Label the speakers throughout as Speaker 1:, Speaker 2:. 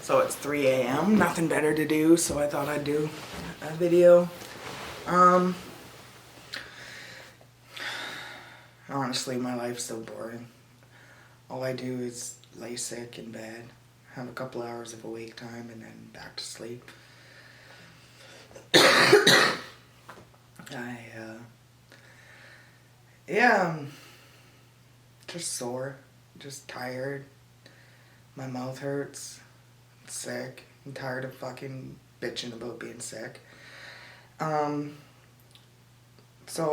Speaker 1: So it's 3 a.m. Nothing better to do, so I thought I'd do a video. Honestly, my life's so boring. All I do is lay sick in bed, have a couple hours of awake time, and then back to sleep. I'm just sore, just tired. My mouth hurts, sick. I'm tired of fucking bitching about being sick. So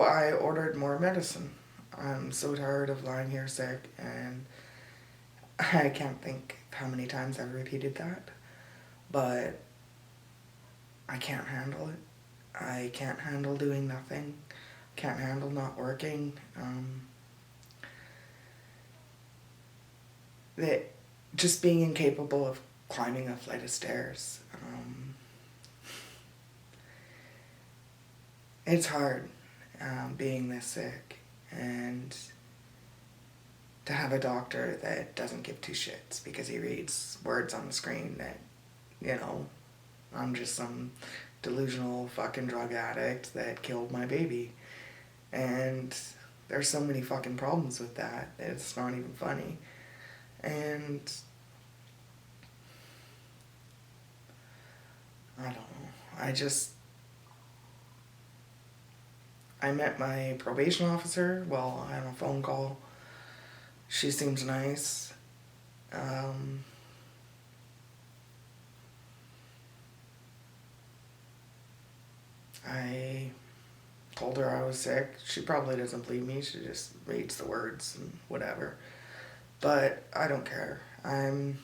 Speaker 1: I ordered more medicine. I'm so tired of lying here sick, and I can't think how many times I've repeated that, but I can't handle it. I can't handle doing nothing. Can't handle not working. Just being incapable of climbing a flight of stairs. It's hard being this sick, and to have a doctor that doesn't give two shits because he reads words on the screen that, I'm just some delusional fucking drug addict that killed my baby. And there's so many fucking problems with that. It's not even funny. And I don't know. I met my probation officer while on a phone call. She seems nice. I told her I was sick. She probably doesn't believe me. She just reads the words and whatever. But I don't care. I'm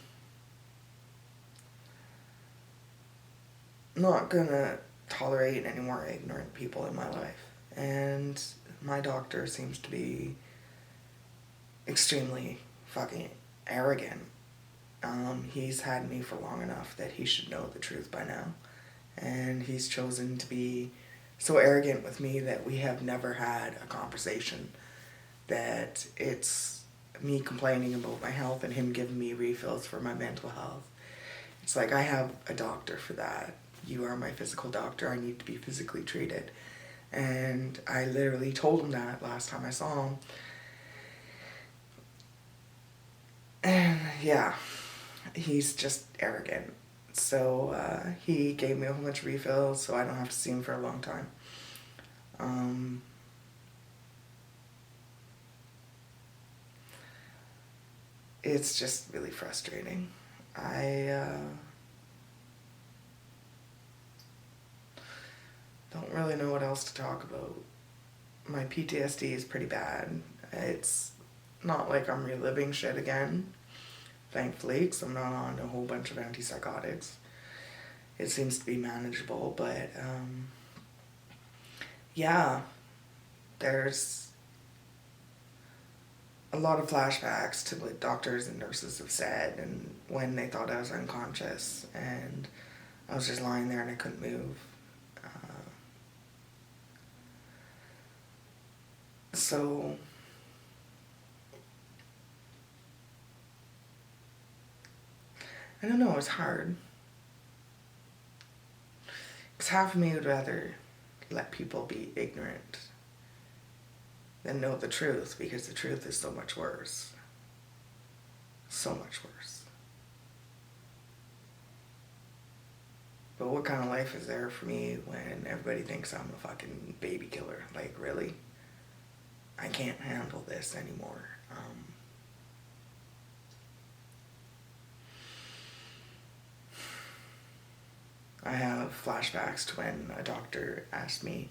Speaker 1: not gonna tolerate any more ignorant people in my life. And my doctor seems to be extremely fucking arrogant. He's had me for long enough that he should know the truth by now. And he's chosen to be so arrogant with me that we have never had a conversation. That it's me complaining about my health and him giving me refills for my mental health. It's like, I have a doctor for that. You are my physical doctor. I need to be physically treated. And I literally told him that last time I saw him. And yeah, he's just arrogant. So he gave me a whole bunch of refills so I don't have to see him for a long time. It's just really frustrating. I don't really know what else to talk about. My PTSD is pretty bad. It's not like I'm reliving shit again, thankfully, because I'm not on a whole bunch of antipsychotics. It seems to be manageable, but yeah, there's a lot of flashbacks to what doctors and nurses have said and when they thought I was unconscious and I was just lying there and I couldn't move. So I don't know, it's hard. Because half of me would rather let people be ignorant than know the truth, because the truth is so much worse. So much worse. But what kind of life is there for me when everybody thinks I'm a fucking baby killer? Like, really? I can't handle this anymore. I have flashbacks to when a doctor asked me,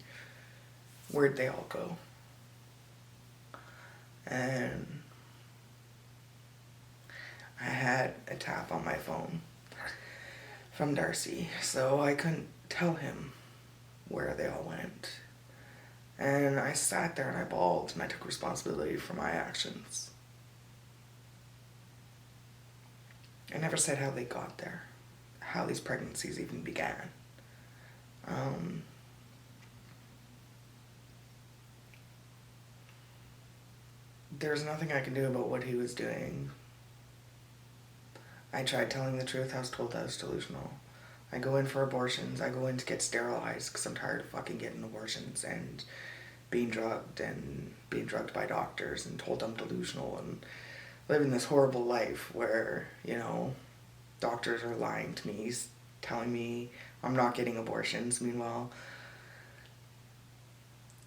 Speaker 1: where'd they all go? And I had a tap on my phone from Darcy, so I couldn't tell him where they all went. And I sat there and I bawled and I took responsibility for my actions. I never said how they got there, how these pregnancies even began. There's nothing I can do about what he was doing. I tried telling the truth. I was told I was delusional. I go in for abortions. I go in to get sterilized because I'm tired of fucking getting abortions and being drugged by doctors and told I'm delusional and living this horrible life where, doctors are lying to me, telling me I'm not getting abortions. Meanwhile,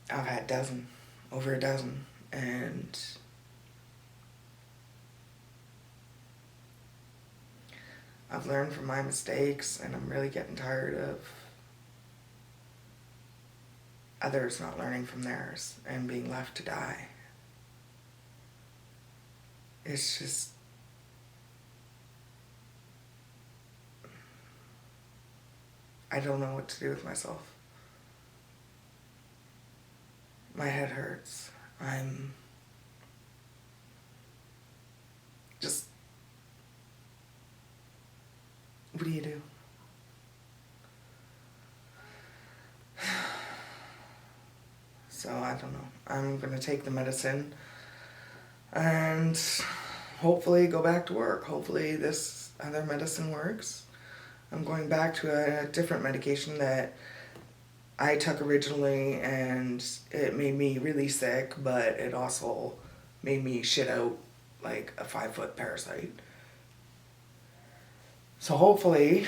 Speaker 1: I've had over a dozen, and I've learned from my mistakes, and I'm really getting tired of others not learning from theirs and being left to die. It's just, I don't know what to do with myself. My head hurts. I'm just, what do you do? So I don't know. I'm going to take the medicine and hopefully go back to work. Hopefully this other medicine works. I'm going back to a different medication that I took originally, and it made me really sick, but it also made me shit out like a 5-foot parasite. So hopefully,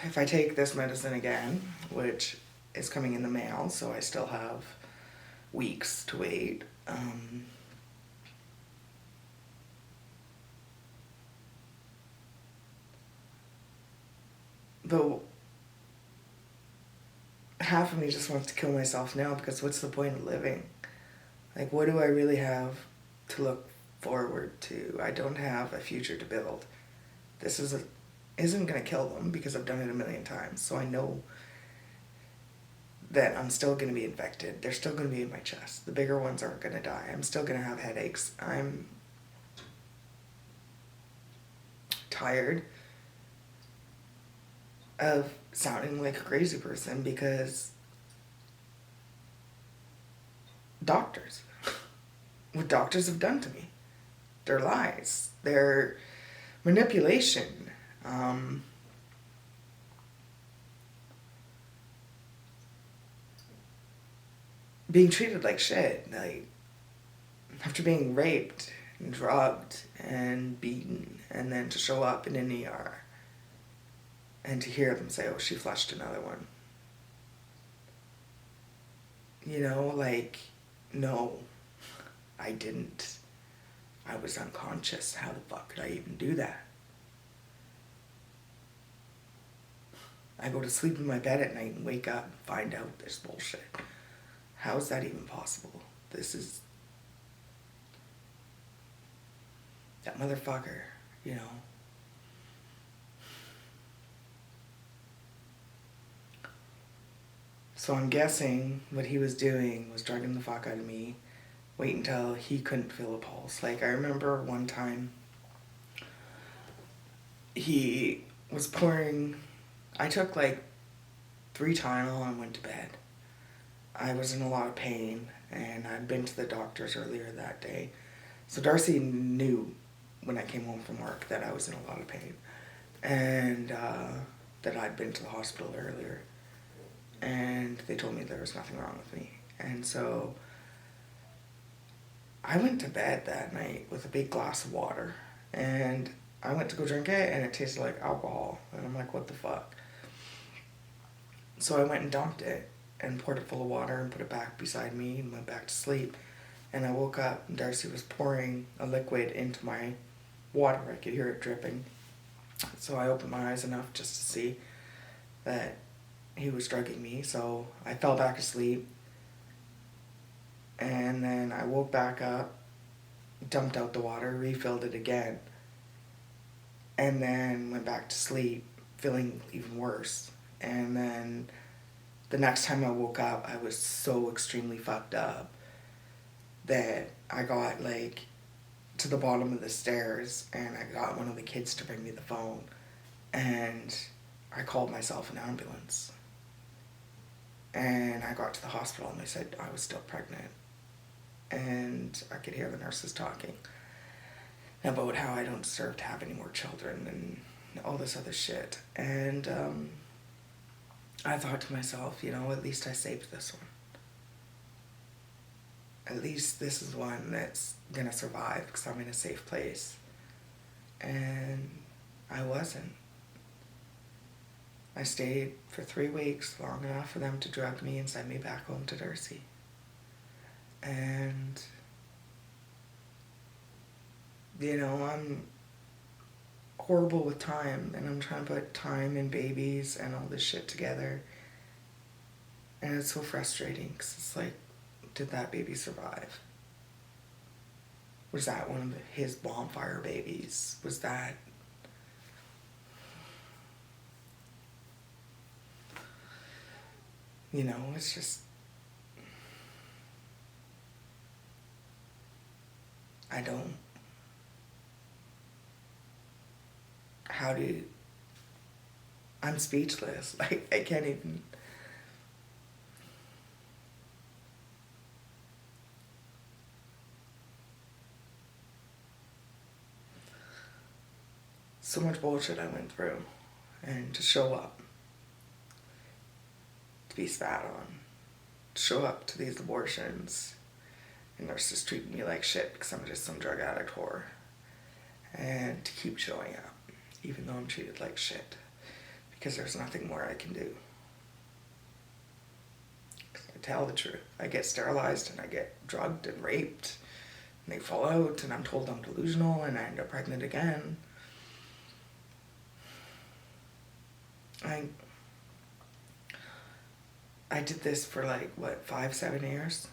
Speaker 1: if I take this medicine again, which is coming in the mail, so I still have weeks to wait, though half of me just wants to kill myself now, because what's the point of living? Like, what do I really have to look forward to? I don't have a future to build. This isn't going to kill them because I've done it a million times. So I know that I'm still going to be infected. They're still going to be in my chest. The bigger ones aren't going to die. I'm still going to have headaches. I'm tired of sounding like a crazy person because what doctors have done to me, their lies, their manipulation, being treated like shit, like after being raped and drugged and beaten, and then to show up in an ER and to hear them say, oh, she flushed another one. No, I didn't. I was unconscious. How the fuck could I even do that? I go to sleep in my bed at night and wake up and find out this bullshit. How is that even possible? That motherfucker, So I'm guessing what he was doing was drugging the fuck out of me, wait until he couldn't feel a pulse. Like, I remember one time he was pouring, I took like 3 Tylenol and went to bed. I was in a lot of pain, and I'd been to the doctors earlier that day. So Darcy knew when I came home from work that I was in a lot of pain, and that I'd been to the hospital earlier. And they told me there was nothing wrong with me. And so I went to bed that night with a big glass of water, and I went to go drink it, and it tasted like alcohol. And I'm like, what the fuck? So I went and dumped it and poured it full of water and put it back beside me and went back to sleep. And I woke up and Darcy was pouring a liquid into my water. I could hear it dripping. So I opened my eyes enough just to see that he was drugging me. So I fell back asleep. And then I woke back up, dumped out the water, refilled it again, and then went back to sleep, feeling even worse. And then the next time I woke up, I was so extremely fucked up that I got to the bottom of the stairs, and I got one of the kids to bring me the phone, and I called myself an ambulance. And I got to the hospital, and they said I was still pregnant. And I could hear the nurses talking about how I don't deserve to have any more children, and all this other shit. And I thought to myself, at least I saved this one. At least this is one that's gonna survive because I'm in a safe place. And I wasn't. I stayed for 3 weeks, long enough for them to drug me and send me back home to Darcy. And, I'm horrible with time, and I'm trying to put time and babies and all this shit together. And it's so frustrating because it's like, did that baby survive? Was that one of his bonfire babies? Was that... it's just... I don't... How do... I'm speechless. Like, I can't even... So much bullshit I went through. And to show up. To be spat on. To show up to these abortions. And nurses treating me like shit because I'm just some drug addict whore. And to keep showing up. Even though I'm treated like shit. Because there's nothing more I can do. I tell the truth. I get sterilized and I get drugged and raped. And they fall out and I'm told I'm delusional and I end up pregnant again. I did this for 5-7 years?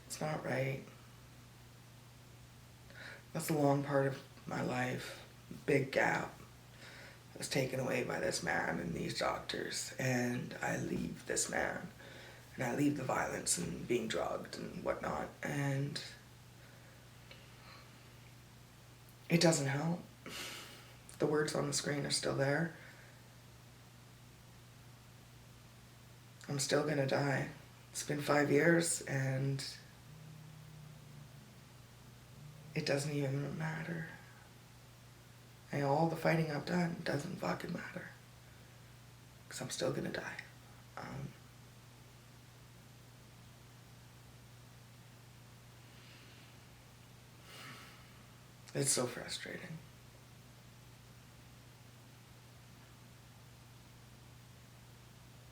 Speaker 1: It's not right. That's a long part of my life. Big gap. I was taken away by this man and these doctors. And I leave this man. And I leave the violence and being drugged and whatnot. And it doesn't help. The words on the screen are still there. I'm still gonna die. It's been 5 years and it doesn't even matter. And all the fighting I've done doesn't fucking matter. Because I'm still gonna die. It's so frustrating.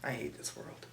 Speaker 1: I hate this world.